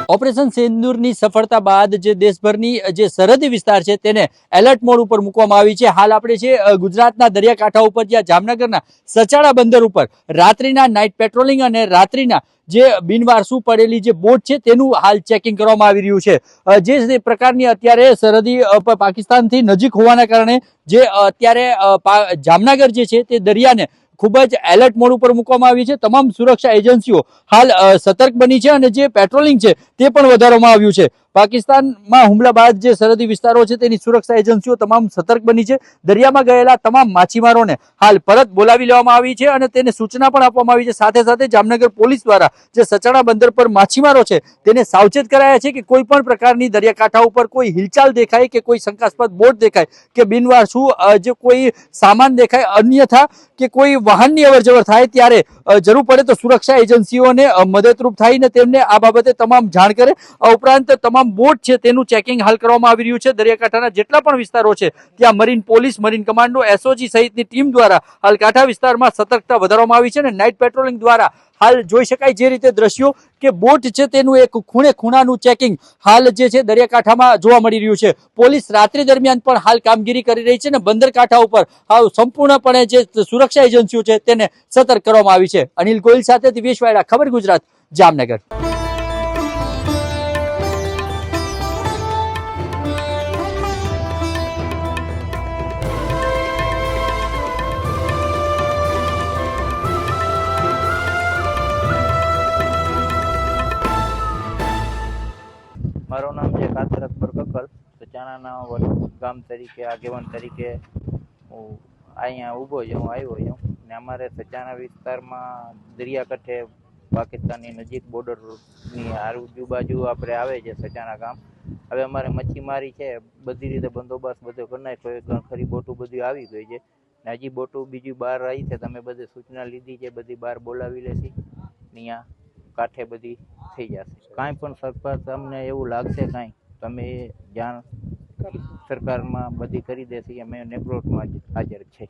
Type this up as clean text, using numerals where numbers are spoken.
Operation સિંદૂરની સફળતા બાદ જે દેશભરની જે સરહદી વિસ્તાર છે તેને એલર્ટ મોડ ઉપર મૂકવામાં આવી છે। હાલ આપણે છે ગુજરાતના દરિયાકાંઠા ઉપર જ્યાં જામનગરના સચાડા બંદર ઉપર રાત્રિના નાઇટ પેટ્રોલિંગ અને રાત્રિના જે બિનવારસુ પડેલી જે બોટ છે તેનું હાલ ચેકિંગ કરવામાં આવી રહ્યું છે। જે પ્રકારની અત્યારે સરહદી પાકિસ્તાનથી નજીક હોવાના કારણે જે અત્યારે જામનગર જે છે તે દરિયાને ખૂબ જ એલર્ટ મોડ ઉપર મૂકવામાં આવી છે। તમામ સુરક્ષા એજન્સીઓ હાલ સતર્ક બની છે અને જે પેટ્રોલિંગ છે તે પણ વધારવામાં આવ્યું છે। પાકિસ્તાનમાં હુમલા બાદ જે સરહદી વિસ્તારો છે તેની સુરક્ષા એજન્સીઓ તમામ સતર્ક બની છે। દરિયામાં ગયેલા તમામ માછીમારોને હાલ પરત બોલાવી લેવામાં આવી છે અને તેને સૂચના પણ આપવામાં આવી છે। સાથે સાથે જામનગર પોલીસ દ્વારા જે સચાણા બંદર પર માછીમારો છે તેને સાવચેત કરાયા છે કે કોઈ પણ પ્રકારની દરિયાકાંઠા ઉપર કોઈ હિલચાલ દેખાય કે કોઈ શંકાસ્પદ બોટ દેખાય કે બિનવારસુ જે કોઈ સામાન દેખાય અન્યથા કે કોઈ વાહનની અવરજવર થાય ત્યારે જરૂર પડે તો સુરક્ષા એજન્સીઓને મદદરૂપ થાય ને તેમને આ બાબતે તમામ જાણ કરે। આ ઉપરાંત તમામ બોટ છે તેનું ચેકિંગ હાલ કરવામાં આવી રહ્યું છે। દરિયાકાંઠાના જેટલા પણ વિસ્તારો છે ત્યાં marine police, marine commando, SOG સહિતની ટીમ દ્વારા હાલ કાંઠા વિસ્તારમાં સતર્કતા વધારવામાં આવી છે અને નાઇટ પેટ્રોલિંગ દ્વારા હાલ જોઈ શકાય જે રીતે દ્રશ્યો કે બોટ છે તેનું એક ખૂણે ખૂણાનું ચેકિંગ હાલ જે છે દરિયાકાંઠામાં જોવા મળી રહ્યું છે। પોલીસ રાત્રિ દરમિયાન પણ હાલ કામગીરી કરી રહી છે અને બંદર કાંઠા ઉપર હાલ સંપૂર્ણપણે જે સુરક્ષા એજન્સીઓ છે તેને સતર્ક કરવામાં આવી છે। અનિલ ગોયલ સાથે દિવેશ વાયડા, ખબર ગુજરાત, જામનગર। મારું નામ છે કાદર અકબર કક્કલ। સચાણાના ગામ તરીકે આગેવાન તરીકે હું અહીંયા ઊભો છું, હું આવ્યો છું ને અમારે સચાણા વિસ્તારમાં દરિયાકાંઠે પાકિસ્તાનની નજીક બોર્ડરની આજુબાજુ આપણે આવે છે સચાણા ગામ। હવે અમારે મચ્છીમારી છે બધી રીતે બંદોબસ્ત બધો કરી નાખ્યો, ખરી બોટું બધી આવી ગઈ છે ને હજી બોટું બીજી બહાર આવી છે। તમે બધી સૂચના લીધી છે, બધી બહાર બોલાવી લેશી, અહીંયા કાંઠે બધી થઈ જશે। કાંઈ પણ સરકાર તમને એવું લાગશે કાંઈ તમે જાણ સરકારમાં બધી કરી દેશે, અમે નેગ્રોટમાં હાજર છે।